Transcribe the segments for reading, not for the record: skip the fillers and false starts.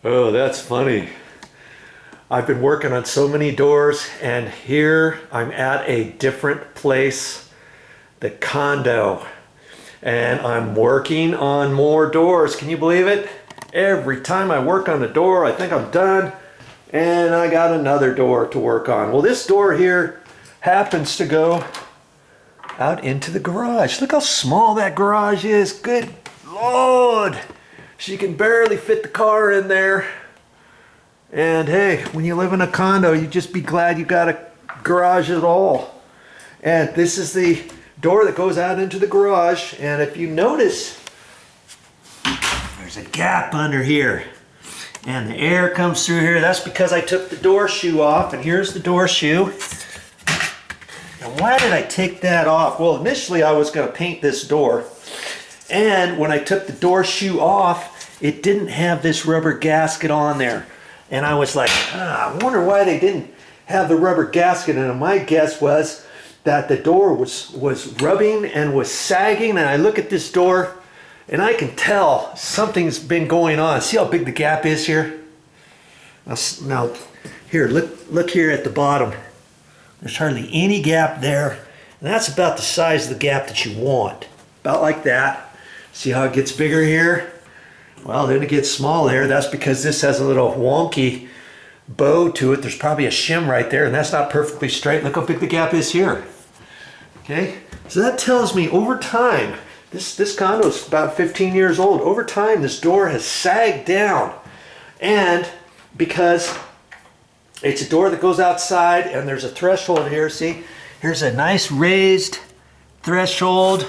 Oh, that's funny. I've been working on so many doors, and here I'm at a different place, the condo, and I'm working on more doors. Can you believe it? Every time I work on a door, I think I'm done, and I got another door to work on. Well, this door here happens to go out into the garage. Look how small that garage is. Good Lord. She can barely fit the car in there. And hey, when you live in a condo, you just be glad you got a garage at all. And this is the door that goes out into the garage. And if you notice, there's a gap under here. And the air comes through here. That's because I took the door shoe off. And here's the door shoe. And why did I take that off? Well, initially I was going to paint this door. And when I took the door shoe off, it didn't have this rubber gasket on there. And I was like, I wonder why they didn't have the rubber gasket. And my guess was that the door was rubbing and was sagging. And I look at this door and I can tell something's been going on. See how big the gap is here? Now here, look here at the bottom. There's hardly any gap there. And that's about the size of the gap that you want. About like that. See how it gets bigger here? Well, then it gets small there. That's because this has a little wonky bow to it. There's probably a shim right there, and that's not perfectly straight. Look how big the gap is here. Okay, so that tells me over time, this condo is about 15 years old. Over time, this door has sagged down. And because it's a door that goes outside, and there's a threshold here, see? Here's a nice raised threshold,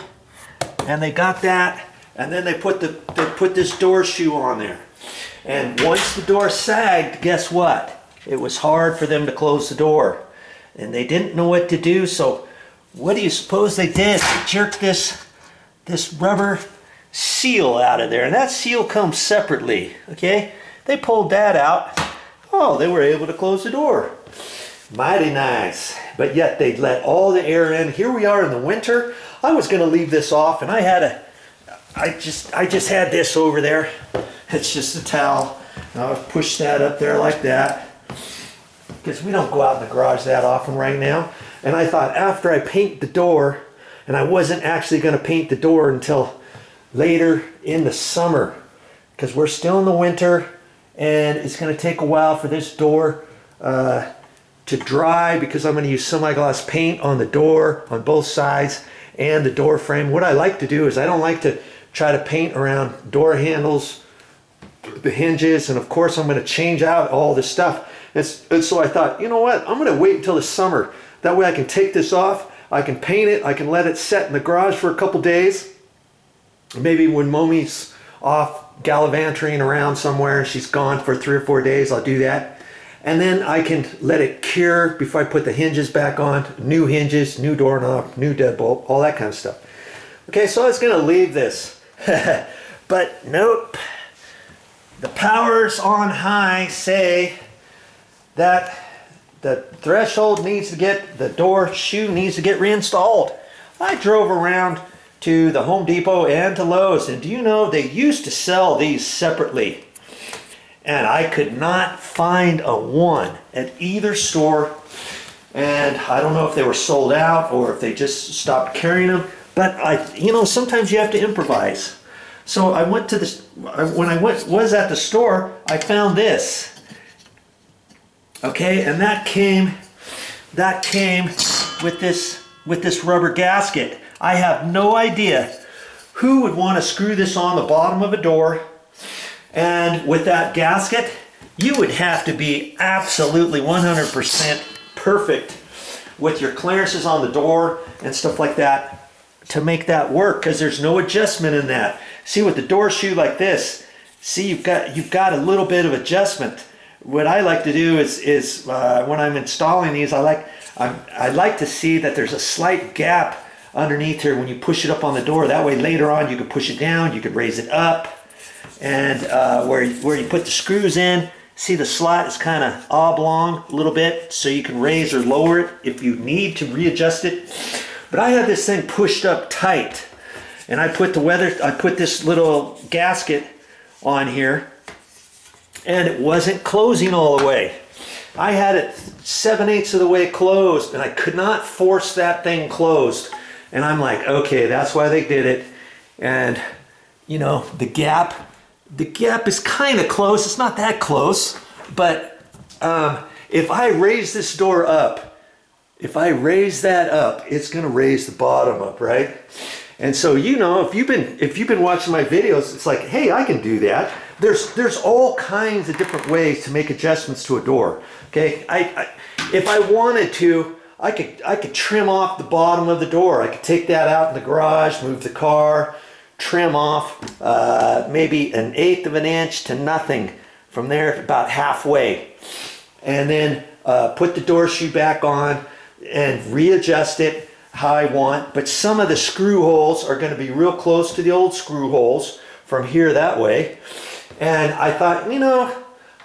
and they got that. And then they put this door shoe on there. And once the door sagged, guess what? It was hard for them to close the door. And they didn't know what to do, so what do you suppose they did? They jerked this rubber seal out of there. And that seal comes separately, okay? They pulled that out. Oh, they were able to close the door. Mighty nice. But yet they let all the air in. Here we are in the winter. I was going to leave this off, and I just had this over there. It's just a towel. I'll push that up there like that, because we don't go out in the garage that often right now. And I thought after I paint the door, and I wasn't actually going to paint the door until later in the summer, because we're still in the winter, and it's going to take a while for this door to dry, because I'm going to use semi-gloss paint on the door on both sides and the door frame. What I like to do is I don't like to try to paint around door handles, the hinges, and of course I'm going to change out all this stuff. And so I thought, you know what, I'm going to wait until the summer. That way I can take this off, I can paint it, I can let it set in the garage for a couple days. Maybe when Momi's off gallivanting around somewhere and she's gone for 3 or 4 days, I'll do that. And then I can let it cure before I put the hinges back on. New hinges, new doorknob, new deadbolt, all that kind of stuff. Okay, so I was going to leave this. But nope. The powers on high say that the threshold needs to get, the door shoe needs to get reinstalled. I drove around to the Home Depot and to Lowe's, and do you know they used to sell these separately? And I could not find a one at either store. And I don't know if they were sold out or if they just stopped carrying them. But sometimes you have to improvise. So I went to this. When I was at the store, I found this. Okay, and that came with this rubber gasket. I have no idea who would want to screw this on the bottom of a door. And with that gasket, you would have to be absolutely 100% perfect with your clearances on the door and stuff like that to make that work, because there's no adjustment in that. See, with the door shoe like this, see, you've got a little bit of adjustment. What I like to do is when I'm installing these, I like to see that there's a slight gap underneath here when you push it up on the door. That way later on you could push it down, you could raise it up. And where you put the screws in, see the slot is kind of oblong a little bit, so you can raise or lower it if you need to readjust it. But I had this thing pushed up tight, and I put this little gasket on here, and it wasn't closing all the way. I had it 7/8 of the way closed, and I could not force that thing closed. And I'm like, okay, that's why they did it. And you know, the gap is kind of close. It's not that close, but if I raise this door up, if I raise that up, it's going to raise the bottom up, right? And so, you know, if you've been watching my videos, it's like, hey, I can do that. There's all kinds of different ways to make adjustments to a door. Okay, if I wanted to, I could trim off the bottom of the door. I could take that out in the garage, move the car, trim off maybe 1/8 of an inch to nothing from there, about halfway, and then put the door shoe back on and readjust it how I want. But some of the screw holes are going to be real close to the old screw holes from here that way. And I thought, you know,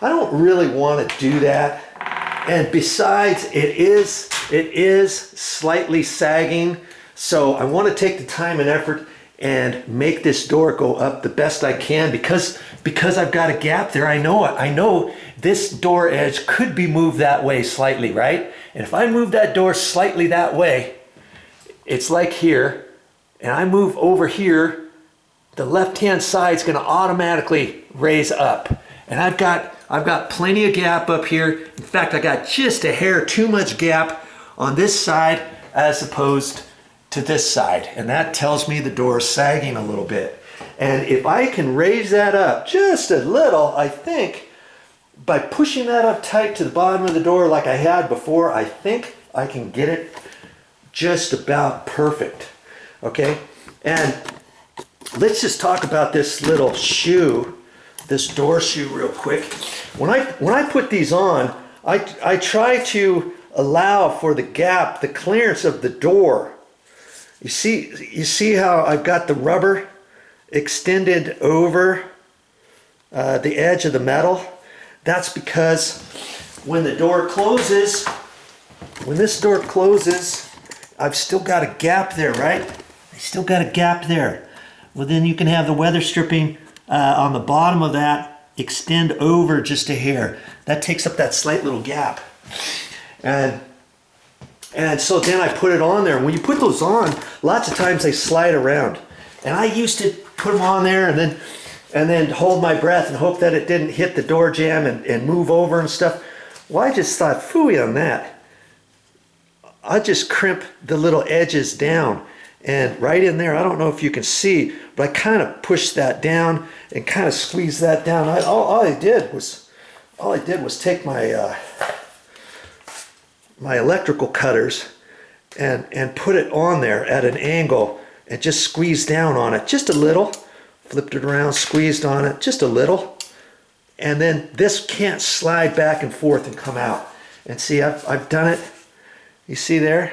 I don't really want to do that. And besides, it is slightly sagging, so I want to take the time and effort and make this door go up the best I can, because I've got a gap there. I know this door edge could be moved that way slightly, right? And if I move that door slightly that way, it's like here, and I move over here, the left-hand side is going to automatically raise up. And I've got plenty of gap up here. In fact, I got just a hair too much gap on this side as opposed to this side. And that tells me the door is sagging a little bit. And if I can raise that up just a little, I think by pushing that up tight to the bottom of the door like I had before, I think I can get it just about perfect. Okay, and let's just talk about this little shoe, this door shoe, real quick. When I put these on, I try to allow for the gap, the clearance of the door. You see how I've got the rubber extended over the edge of the metal? That's because when the door closes, when this door closes, I've still got a gap there, right? I still got a gap there. Well, then you can have the weather stripping on the bottom of that extend over just a hair. That takes up that slight little gap. And so then I put it on there. And when you put those on, lots of times they slide around. And I used to put them on there and then hold my breath and hope that it didn't hit the door jamb and move over and stuff. Well, I just thought, phooey on that. I just crimp the little edges down. And right in there, I don't know if you can see, but I kind of pushed that down and kind of squeezed that down. All I did was take my my electrical cutters and put it on there at an angle and just squeezed down on it just a little, flipped it around, squeezed on it just a little, and then this can't slide back and forth and come out. And see, I've done it. You see there?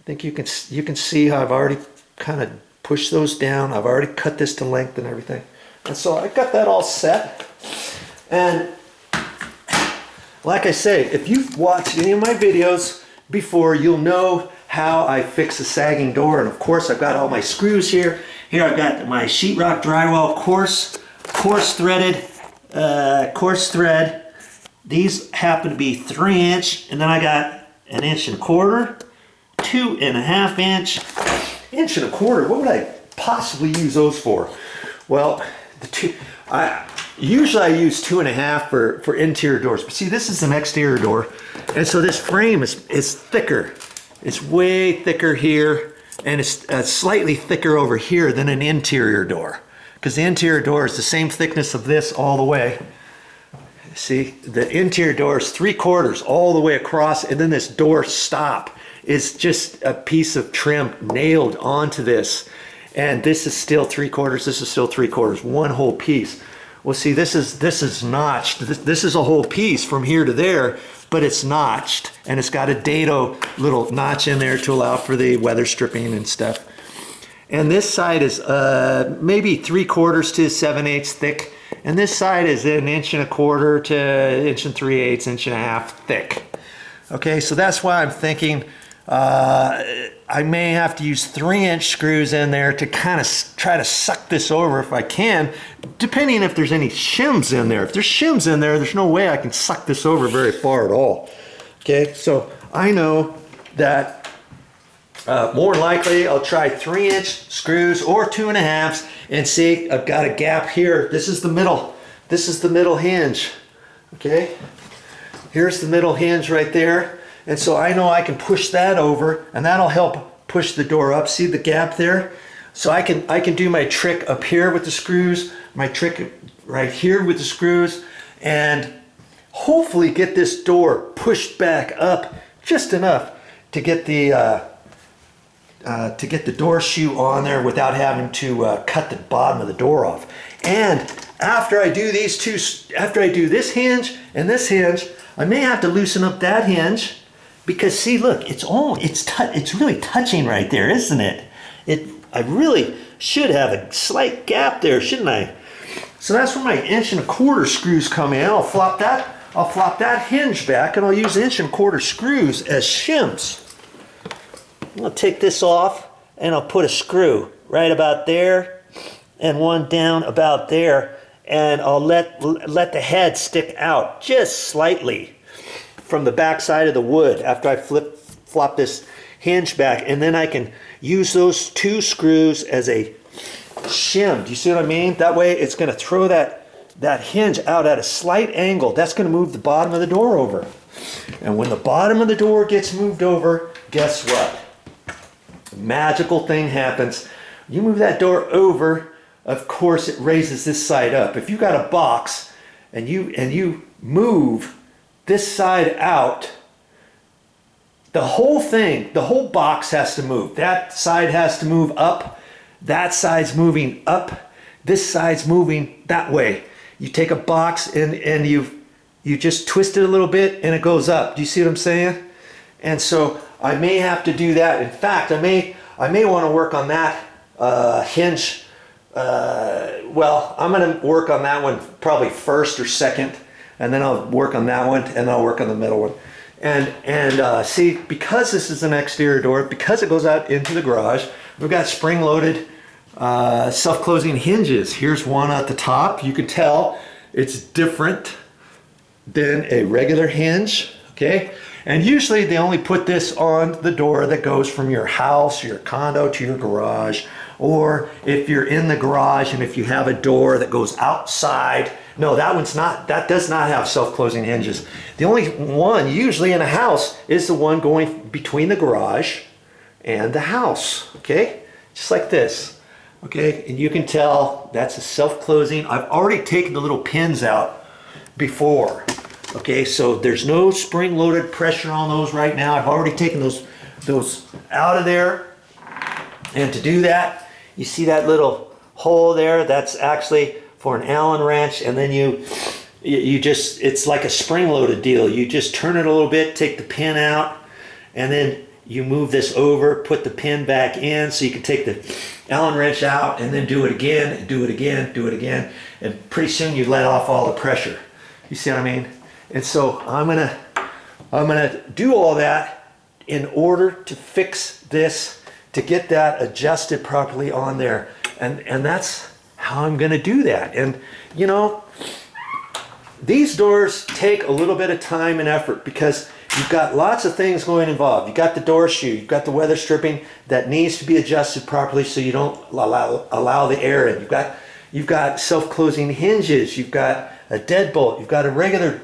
I think you can see how I've already kind of pushed those down. I've already cut this to length and everything. And so I got that all set. And like I say, if you've watched any of my videos before, you'll know how I fix a sagging door. And of course, I've got all my screws here. Here I've got my sheetrock drywall coarse thread. These happen to be 3-inch, and then I got 1.25 inches, 2.5 inch, 1.25 inches. What would I possibly use those for? Well, usually I use 2.5 for interior doors, but see, this is an exterior door, and so this frame is thicker. It's way thicker here, and it's slightly thicker over here than an interior door, because the interior door is the same thickness of this all the way. See, the interior door is 3/4 all the way across, and then this door stop is just a piece of trim nailed onto this. And this is still 3/4, this is still 3/4, one whole piece. Well, see, this is notched. This is a whole piece from here to there, but it's notched, and it's got a dado little notch in there to allow for the weather stripping and stuff. And this side is maybe 3/4 to 7/8 thick, and this side is 1.25 to 1 3/8, 1.5 thick. Okay, so that's why I'm thinking I may have to use 3-inch screws in there to kind of try to suck this over if I can, depending if there's any shims in there. If there's shims in there, there's no way I can suck this over very far at all. Okay, so I know that more likely I'll try 3-inch screws or 2.5s, and see, I've got a gap here. This is the middle. This is the middle hinge. Okay, here's the middle hinge right there. And so I know I can push that over, and that'll help push the door up. See the gap there? So I can do my trick up here with the screws, my trick right here with the screws, and hopefully get this door pushed back up just enough to get the door shoe on there without having to cut the bottom of the door off. And after I do these two, after I do this hinge and this hinge, I may have to loosen up that hinge. Because see, look, it's really touching right there, isn't it? I really should have a slight gap there, shouldn't I? So that's where my 1.25 inch screws come in. I'll flop that hinge back, and I'll use 1.25 inch screws as shims. I'll take this off, and I'll put a screw right about there, and one down about there, and I'll let the head stick out just slightly from the back side of the wood after I flop this hinge back, and then I can use those 2 screws as a shim. Do you see what I mean? That way it's going to throw that hinge out at a slight angle. That's going to move the bottom of the door over. And when the bottom of the door gets moved over, guess what? A magical thing happens. You move that door over, of course it raises this side up. If you got a box and you move this side out, the whole thing, the whole box has to move. That side has to move up, that side's moving up, this side's moving that way. You take a box and you just twist it a little bit and it goes up. Do you see what I'm saying? And so I may have to do that. In fact, I may want to work on that hinge. Well, I'm going to work on that one probably first or second. And then I'll work on that one, and then I'll work on the middle one. And see, because this is an exterior door, because it goes out into the garage, we've got spring-loaded self-closing hinges. Here's one at the top. You can tell it's different than a regular hinge, okay? And usually they only put this on the door that goes from your house, your condo, to your garage. Or if you're in the garage and if you have a door that goes outside. No, that does not have self-closing hinges. The only one usually in a house is the one going between the garage and the house, okay? Just like this, okay? And you can tell that's a self-closing. I've already taken the little pins out before, okay? So there's no spring-loaded pressure on those right now. I've already taken those out of there. And to do that, you see that little hole there? That's actually for an Allen wrench, and then you just, it's like a spring-loaded deal. You just turn it a little bit, take the pin out, and then you move this over, put the pin back in, so you can take the Allen wrench out, and then do it again, and do it again, do it again, and pretty soon you let off all the pressure. You see what I mean? And so I'm gonna do all that in order to fix this, to get that adjusted properly on there, and that's how I'm going to do that. And you know, these doors take a little bit of time and effort because you've got lots of things going involved. You've got the door shoe, you've got the weather stripping that needs to be adjusted properly so you don't allow the air in. You've got self-closing hinges, you've got a deadbolt, you've got a regular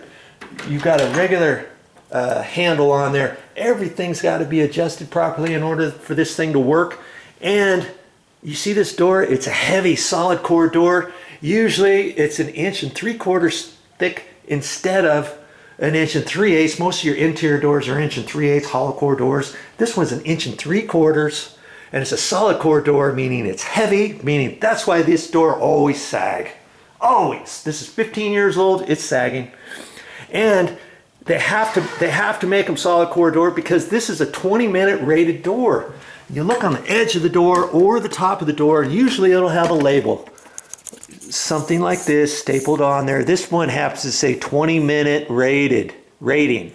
handle on there. Everything's got to be adjusted properly in order for this thing to work. And you see this door? It's a heavy solid core door. Usually it's 1.75 inches thick instead of 1 3/8. Most of your interior doors are 1 3/8 hollow core doors. This one's 1 3/4, and it's a solid core door, meaning it's heavy, meaning that's why this door always sag. Always. This is 15 years old, it's sagging. And they have to make them solid core door because this is a 20-minute rated door. You look on the edge of the door or the top of the door, usually it'll have a label. Something like this stapled on there. This one happens to say 20-minute rating.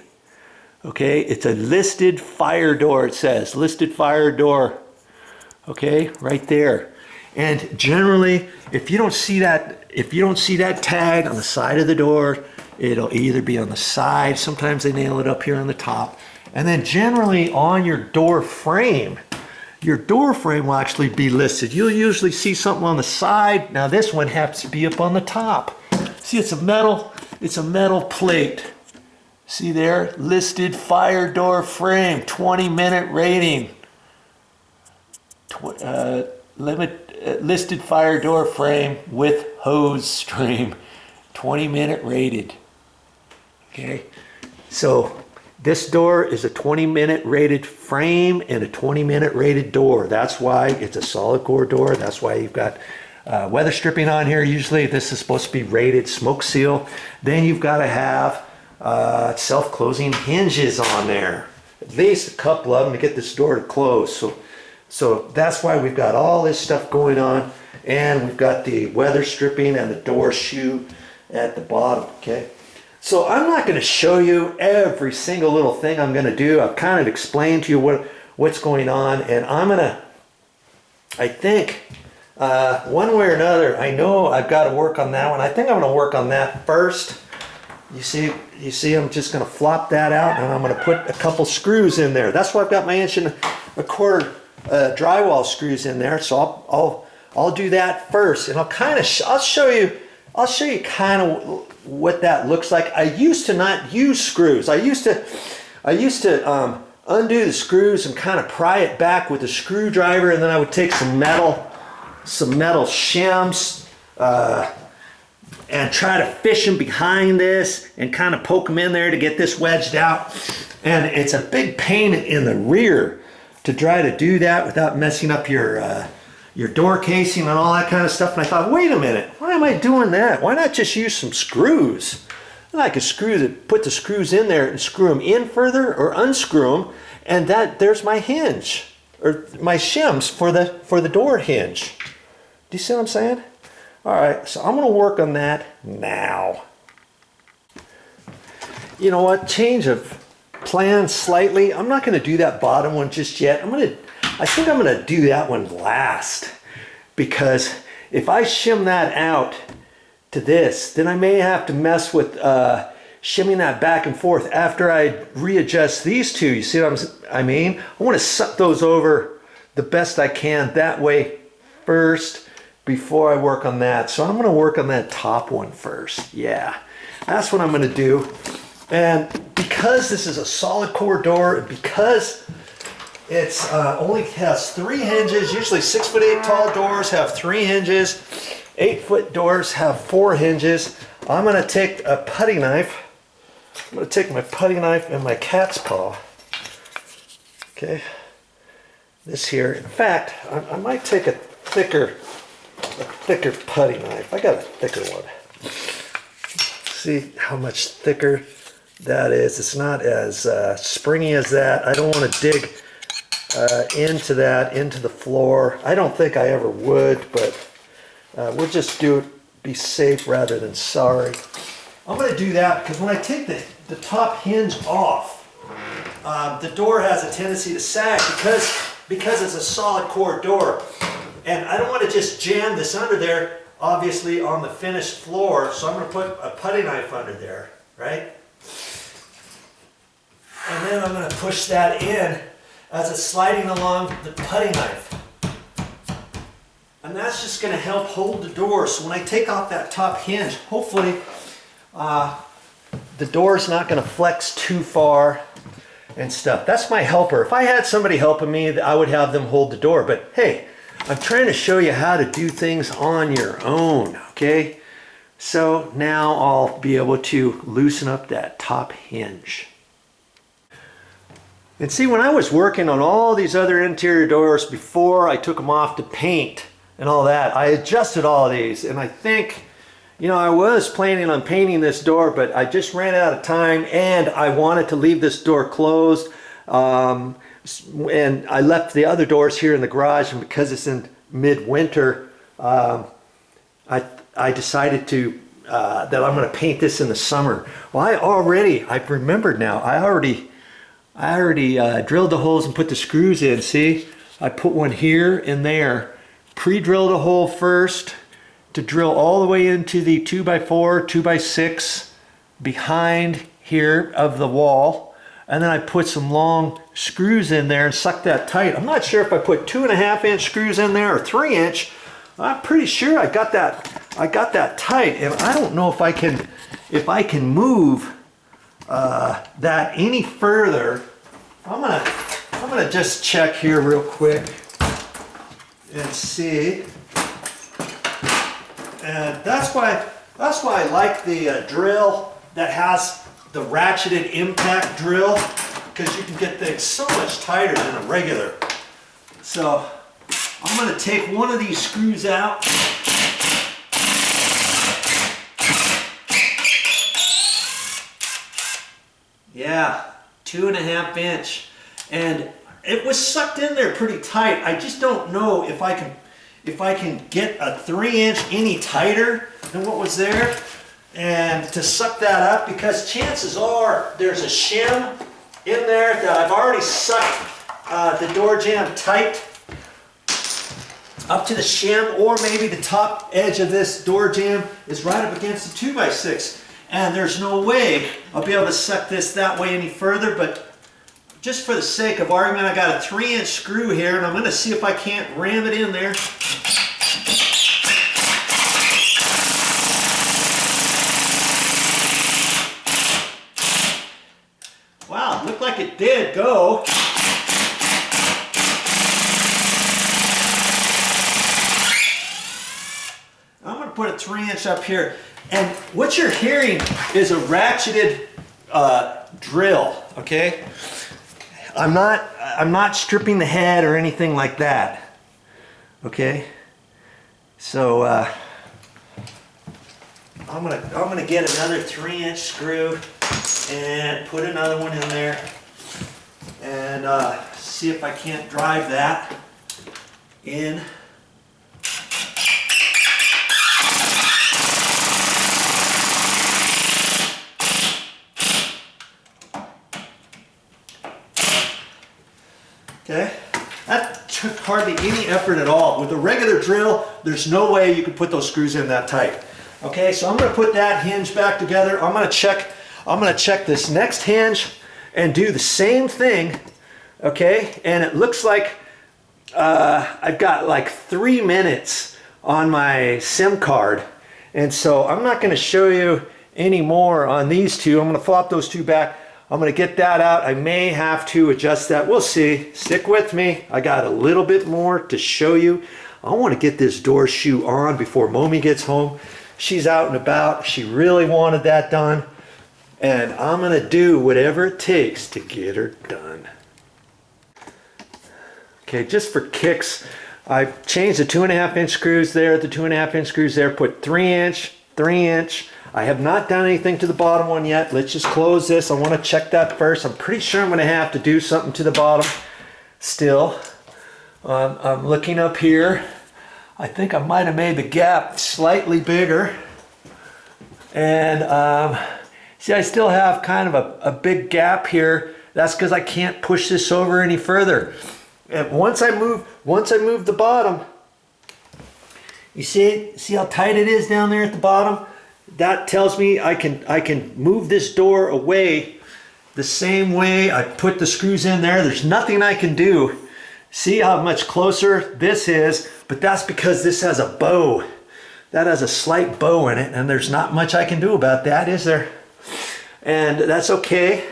Okay, it's a listed fire door, it says. Listed fire door. Okay, right there. And generally, if you don't see that tag on the side of the door, it'll either be on the side, sometimes they nail it up here on the top, and then generally on your door frame will actually be listed. You'll usually see something on the side. Now this one happens to be up on the top. See, it's a metal plate. See there, listed fire door frame, 20-minute rating. Listed fire door frame with hose stream, 20-minute rated. Okay, so this door is a 20-minute rated frame and a 20-minute rated door. That's why it's a solid core door. That's why you've got weather stripping on here. Usually this is supposed to be rated smoke seal. Then you've got to have self-closing hinges on there, at least a couple of them to get this door to close. So that's why we've got all this stuff going on, and we've got the weather stripping and the door shoe at the bottom. Okay, so I'm not going to show you every single little thing I'm going to do. I've kind of explained to you what's going on, and I think one way or another, I know I've got to work on that one. I think I'm going to work on that first. You see, I'm just going to flop that out, and I'm going to put a couple screws in there. That's why I've got my 1.25 inch drywall screws in there. So I'll do that first, and I'll show you kind of what that looks like. I used to not use screws. I used to undo the screws and kind of pry it back with a screwdriver, and then I would take some metal shims. And try to fish them behind this and kind of poke them in there to get this wedged out. And it's a big pain in the rear to try to do that without messing up your door casing and all that kind of stuff. And I thought, wait a minute, why am I doing that? Why not just use some screws? And I could put the screws in there and screw them in further or unscrew them, and there's my hinge or my shims for the door hinge. Do you see what I'm saying? All right, so I'm going to work on that now. You know what? Change of plan slightly. I'm not going to do that bottom one just yet. I think I'm going to do that one last, because if I shim that out to this, then I may have to mess with shimming that back and forth after I readjust these two. You see what I mean? I want to suck those over the best I can that way first, before I work on that. So I'm going to work on that top one first. Yeah, that's what I'm going to do. And because this is a solid core door, and because it's only has 3 hinges, usually 6'8" tall doors have 3 hinges, 8-foot doors have 4 hinges, I'm going to take a putty knife. I'm going to take my putty knife and my cat's paw. Okay, this here. In fact, I might take a thicker putty knife. I got a thicker one. See how much thicker that is. It's not as springy as that. I don't want to dig into the floor. I don't think I ever would, but we'll just be safe rather than sorry. I'm going to do that because when I take the top hinge off, the door has a tendency to sag because it's a solid core door. And I don't want to just jam this under there, obviously, on the finished floor. So I'm going to put a putty knife under there, right? And then I'm going to push that in as it's sliding along the putty knife. And that's just going to help hold the door. So when I take off that top hinge, hopefully the door's not going to flex too far and stuff. That's my helper. If I had somebody helping me, I would have them hold the door. But hey, I'm trying to show you how to do things on your own, okay? So now I'll be able to loosen up that top hinge. And see, when I was working on all these other interior doors before I took them off to paint and all that, I adjusted all of these, and I think, you know, I was planning on painting this door, but I just ran out of time, and I wanted to leave this door closed. And I left the other doors here in the garage, and because it's in midwinter, I decided that I'm going to paint this in the summer. Well, I've remembered now, I already I already drilled the holes and put the screws in. See, I put one here and there. Pre-drilled a hole first to drill all the way into the 2x4, 2x6 behind here of the wall. And then I put some long screws in there and sucked that tight. I'm not sure if I put 2.5-inch screws in there or 3-inch. I'm pretty sure I got that tight, and I don't know if I can move that any further. I'm gonna just check here real quick and see. And that's why I like the drill that has the ratcheted impact drill, because you can get things so much tighter than a regular. So I'm going to take one of these screws out. Yeah, 2.5-inch, and it was sucked in there pretty tight. I just don't know if I can get a 3-inch any tighter than what was there, and to suck that up, because chances are there's a shim in there that I've already sucked the door jamb tight up to the shim, or maybe the top edge of this door jamb is right up against the 2x6, and there's no way I'll be able to suck this that way any further. But just for the sake of argument, I got a 3-inch screw here, and I'm going to see if I can't ram it in there. Wow, it looked like it did go. I'm going to put a 3-inch up here, and what you're hearing is a ratcheted drill. Okay, I'm not stripping the head or anything like that. Okay, so I'm gonna get another 3-inch screw and put another one in there, and see if I can't drive that in. Okay, that took hardly any effort at all. With a regular drill, there's no way you can put those screws in that tight. Okay, so I'm going to put that hinge back together. I'm going to check this next hinge and do the same thing. Okay, and it looks like I've got like 3 minutes on my SIM card, and so I'm not going to show you any more on these two. I'm going to flop those two back. I'm going to get that out. I may have to adjust that. We'll see. Stick with me. I got a little bit more to show you. I want to get this door shoe on before Momi gets home. She's out and about. She really wanted that done. And I'm going to do whatever it takes to get her done. Okay, just for kicks, I've changed the 2.5-inch screws there, the 2.5-inch screws there, put 3-inch, 3-inch. I have not done anything to the bottom one yet. Let's just close this. I want to check that first. I'm pretty sure I'm going to have to do something to the bottom still. I'm looking up here. I think I might have made the gap slightly bigger. And see, I still have kind of a big gap here. That's because I can't push this over any further. And once I move the bottom, you see how tight it is down there at the bottom? That tells me I can move this door away the same way I put the screws in there. There's nothing I can do. See how much closer this is, but that's because this has a bow. That has a slight bow in it, and there's not much I can do about that, is there? And that's okay.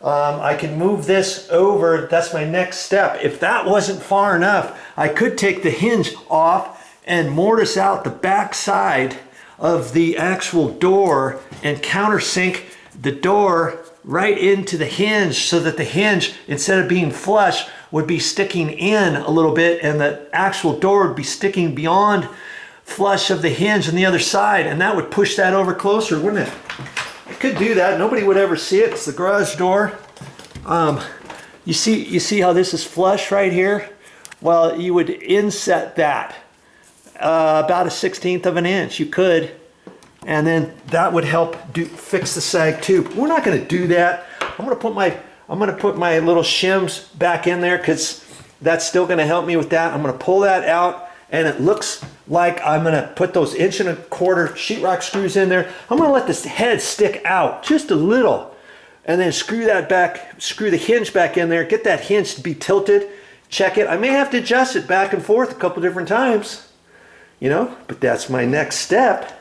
I can move this over. That's my next step. If that wasn't far enough, I could take the hinge off and mortise out the back side of the actual door and countersink the door right into the hinge, so that the hinge, instead of being flush, would be sticking in a little bit, and the actual door would be sticking beyond flush of the hinge on the other side, and that would push that over closer, wouldn't it? I could do that. Nobody would ever see it. It's the garage door. You see how this is flush right here? Well, you would inset that about 1/16 of an inch. You could, and then that would help fix the sag too. We're not going to do that. I'm going to put I'm gonna put my little shims back in there because that's still gonna help me with that. I'm gonna pull that out, and it looks like I'm gonna put those 1¼ inch sheetrock screws in there. I'm gonna let this head stick out just a little, and then screw that back, screw the hinge back in there, get that hinge to be tilted, check it. I may have to adjust it back and forth a couple different times, you know, but that's my next step.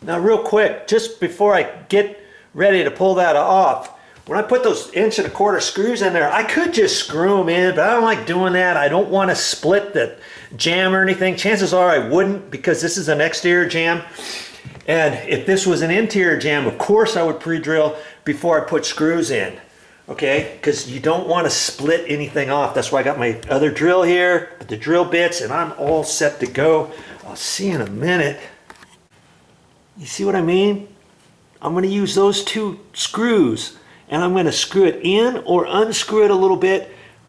Now real quick, just before I get ready to pull that off, when I put those 1¼ inch screws in there, I could just screw them in, but I don't like doing that. I don't want to split the jamb or anything. Chances are I wouldn't, because this is an exterior jamb. And if this was an interior jamb, of course I would pre-drill before I put screws in. Okay, because you don't want to split anything off. That's why I got my other drill here, the drill bits, and I'm all set to go. I'll see you in a minute. You see what I mean? I'm going to use those 2 screws, and I'm going to screw it in or unscrew it a little bit